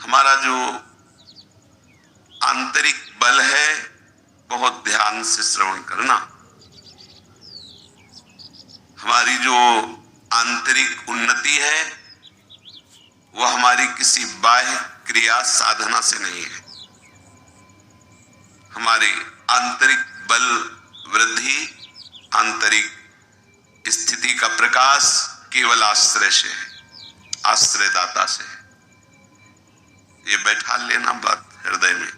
हमारा जो आंतरिक बल है, बहुत ध्यान से श्रवण करना। हमारी जो आंतरिक उन्नति है वह हमारी किसी बाह्य क्रिया साधना से नहीं है। हमारे आंतरिक बल वृद्धि, आंतरिक स्थिति का प्रकाश केवल आश्रय से है, आश्रयदाता से है। ये बैठा लेना बात हृदय में।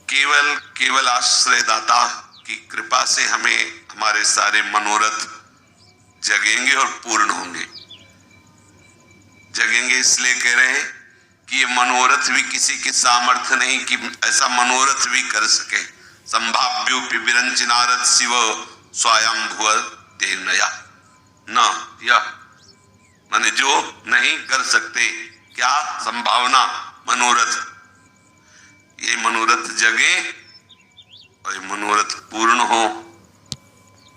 केवल आश्रयदाता की कृपा से हमें हमारे सारे मनोरथ जगेंगे और पूर्ण होंगे। जगेंगे इसलिए कह रहे हैं कि ये मनोरथ भी किसी के सामर्थ्य नहीं कि ऐसा मनोरथ भी कर सके। संभाव्योपि विरंचिनारद शिव स्वयं भुव देनया न यह, माने जो नहीं कर सकते, क्या संभावना, मनोरथ, ये मनोरथ जगे और ये मनोरथ पूर्ण हो।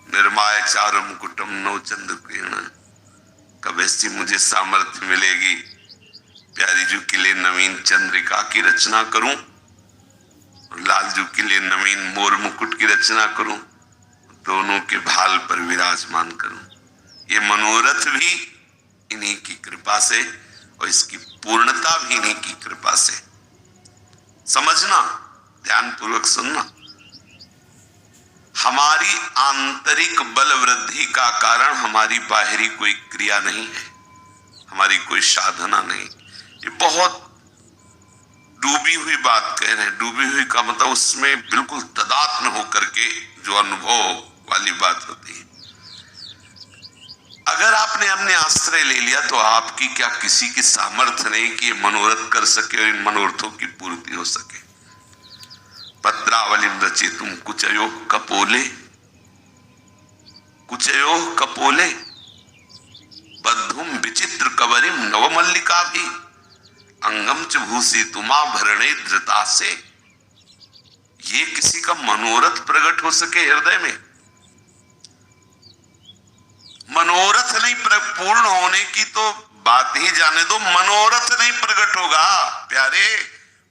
निर्माय चारु मुकुटम नौ चंद्र किरण, कब ऐसी मुझे सामर्थ्य मिलेगी प्यारी जी के लिए नवीन चंद्रिका की रचना करूं, लाल जी के लिए नवीन मोर मुकुट की रचना करूं, दोनों के भाल पर विराजमान करूं। ये मनोरथ भी इन्हीं की कृपा से और इसकी पूर्णता भी इन्हीं की कृपा से। समझना, ध्यान पूर्वक सुनना। हमारी आंतरिक बल वृद्धि का कारण हमारी बाहरी कोई क्रिया नहीं है, हमारी कोई साधना नहीं। ये बहुत डूबी हुई बात कह रहे हैं। डूबी हुई का मतलब उसमें बिल्कुल तादात्म्य होकर के जो अनुभव वाली बात होती है। अगर आपने अपने आश्रय ले लिया तो आपकी क्या किसी की सामर्थ्य नहीं कि मनोरथ कर सके और इन मनोरथों की पूर्ति हो सके। पत्रावलिम रचितुम कुचयो कपोले, कुचयो कपोले बद्धुम विचित्र कवरिम नवमल्लिका भी अंगम च भूसी तुमा भरणे धृता से। ये किसी का मनोरथ प्रकट हो सके हृदय में? मनोरथ नहीं पूर्ण होने की तो बात ही जाने दो, मनोरथ नहीं प्रकट होगा प्यारे।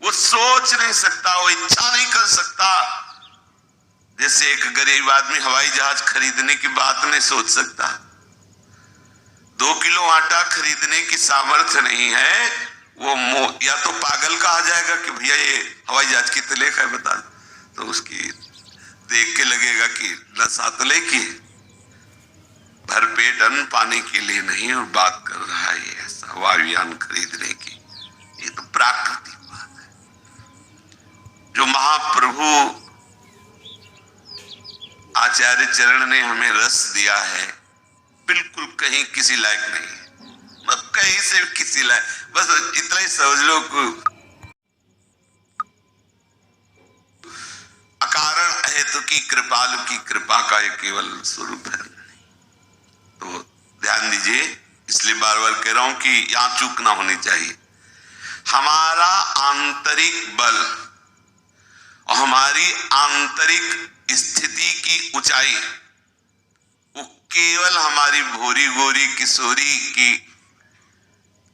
वो सोच नहीं सकता, वो इच्छा नहीं कर सकता। जैसे एक गरीब आदमी हवाई जहाज खरीदने की बात नहीं सोच सकता, 2 किलो आटा खरीदने की सामर्थ्य नहीं है, वो या तो पागल कहा जाएगा कि भैया ये हवाई जहाज कितने लेखा है बता, तो उसकी देख के लगेगा कि नशा तो लेके भरपेट अन्न पाने के लिए नहीं और बात कर रहा है ऐसा वायुयान खरीदने की। ये तो प्राकृतिक बात है। जो महाप्रभु आचार्य चरण ने हमें रस दिया है, बिल्कुल कहीं किसी लायक नहीं, मतलब कहीं से किसी लायक, बस इतना ही समझ लो कि अकारण हेतु की कृपालु की कृपा का एक केवल स्वरूप है। तो ध्यान दीजिए, इसलिए बार बार कह रहा हूं कि यहां चूक ना होनी चाहिए। हमारा आंतरिक बल और हमारी आंतरिक स्थिति की ऊंचाई वो केवल हमारी भोरी गोरी किशोरी की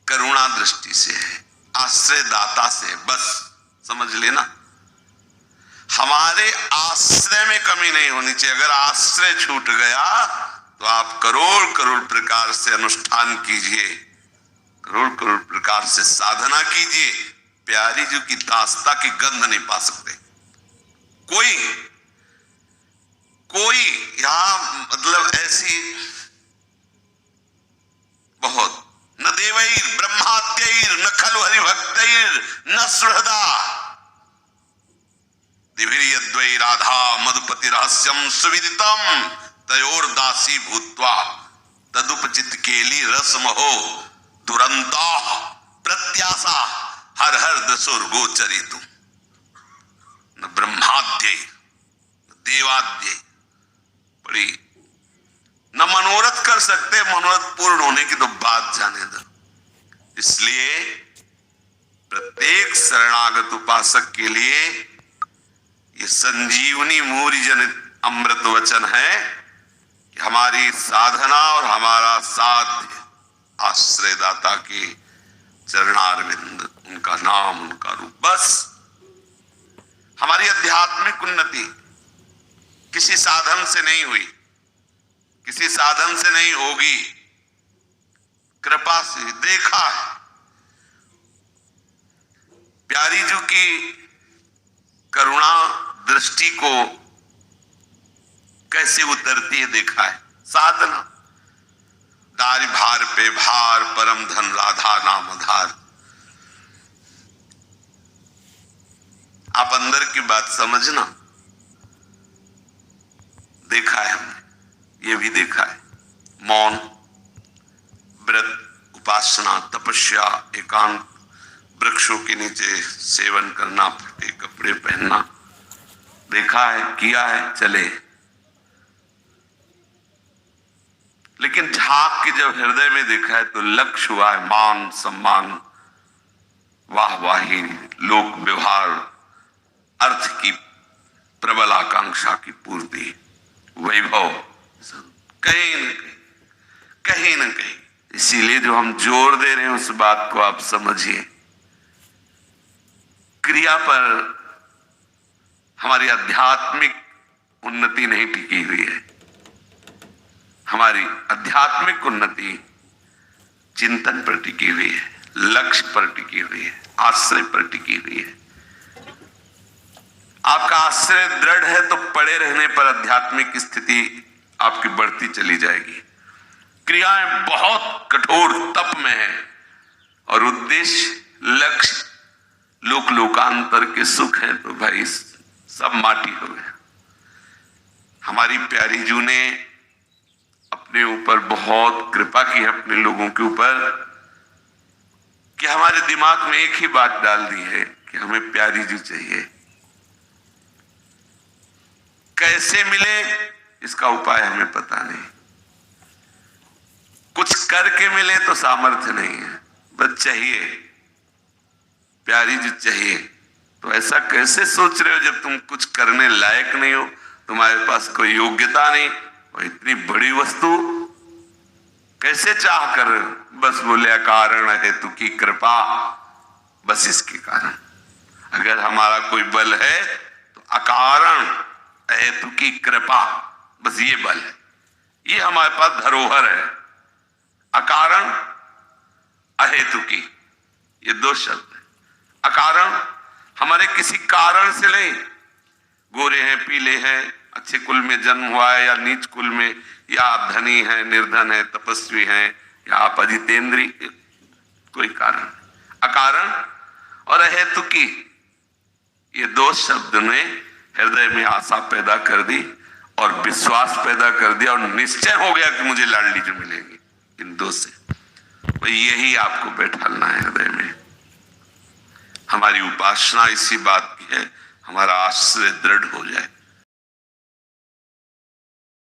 करुणा दृष्टि से है, आश्रयदाता से, बस समझ लेना। हमारे आश्रय में कमी नहीं होनी चाहिए। अगर आश्रय छूट गया तो आप करोड़ करोड़ प्रकार से अनुष्ठान कीजिए, करोड़ करोड़ प्रकार से साधना कीजिए, प्यारी जी की दास्ता की गंध नहीं पा सकते। कोई यहां मतलब ऐसी बहुत न देवैर ब्रह्माद्यैर न खलु हरिभक्तैर न सुहृदा दिव्यद्वै राधा मधुपति रहस्यम सुविदितम तयोर दासी भूत्वा तदुपचित केली रसमहो दुरंता प्रत्याशा हर हर दसुर गोचरितु न ब्रह्माद्य देवाद्य। बड़ी न मनोरथ कर सकते, मनोरथ पूर्ण होने की तो बात जाने दो। इसलिए प्रत्येक शरणागत उपासक के लिए ये संजीवनी मूरी जनित अमृत वचन है कि हमारी साधना और हमारा साध्य आश्रयदाता के चरणारविंद, उनका नाम, उनका रूप। बस हमारी आध्यात्मिक उन्नति किसी साधन से नहीं हुई, किसी साधन से नहीं होगी, कृपा से। देखा है प्यारी जी की करुणा दृष्टि को कैसे उतरती है, देखा है। साधना, दारि भार पे भार, परम धन राधा नाम आधार। आप अंदर की बात समझना। देखा है हमने, ये भी देखा है। मौन, व्रत, उपासना, तपस्या, एकांत, वृक्षों के नीचे सेवन करना, फटे कपड़े पहनना, देखा है, किया है, चले। लेकिन झांक के जब हृदय में देखा है तो लक्ष्य हुआ है मान सम्मान, वाहवाही, लोक व्यवहार, अर्थ की प्रबल आकांक्षा की पूर्ति, वैभव, कहीं न कहीं, कहीं न कहीं। इसीलिए जो हम जोर दे रहे हैं उस बात को आप समझिए। क्रिया पर हमारी आध्यात्मिक उन्नति नहीं टिकी हुई है। हमारी आध्यात्मिक उन्नति चिंतन पर टिकी हुई है, लक्ष्य पर टिकी हुई है, आश्रय पर टिकी हुई है। आपका आश्रय दृढ़ है तो पड़े रहने पर आध्यात्मिक स्थिति आपकी बढ़ती चली जाएगी। क्रियाएं बहुत कठोर तप में है और उद्देश्य, लक्ष्य लोक लोकांतर के सुख है तो भाई सब माटी हो गया। हमारी प्यारी जू ने अपने ऊपर बहुत कृपा की है, अपने लोगों के ऊपर, कि हमारे दिमाग में एक ही बात डाल दी है कि हमें प्यारी जू चाहिए। कैसे मिले इसका उपाय हमें पता नहीं, कुछ करके मिले तो सामर्थ्य नहीं है, बस चाहिए, प्यारी जी चाहिए। तो ऐसा कैसे सोच रहे हो जब तुम कुछ करने लायक नहीं हो, तुम्हारे पास कोई योग्यता नहीं, और इतनी बड़ी वस्तु कैसे चाह कर? बस बोले कारण हेतु की कृपा, बस इसके कारण। अगर हमारा कोई बल है तो अकारण हेतु की कृपा, बस ये बल है, ये हमारे पास धरोहर है। अकारण, अहेतु की, ये दो शब्द है। अकारण हमारे किसी कारण से नहीं, गोरे हैं, पीले हैं, अच्छे कुल में जन्म हुआ है या नीच कुल में, या आप धनी हैं, निर्धन है, तपस्वी हैं, या आप अजितेंद्री, कोई कारण। अकारण और अहेतु की, ये दो शब्द ने हृदय में आशा पैदा कर दी और विश्वास पैदा कर दिया और निश्चय हो गया कि मुझे लाडली जो मिलेगी इन दो से। तो यही आपको बैठालना है हृदय में। हमारी उपासना इसी बात की है, हमारा आश्रय दृढ़ हो जाए।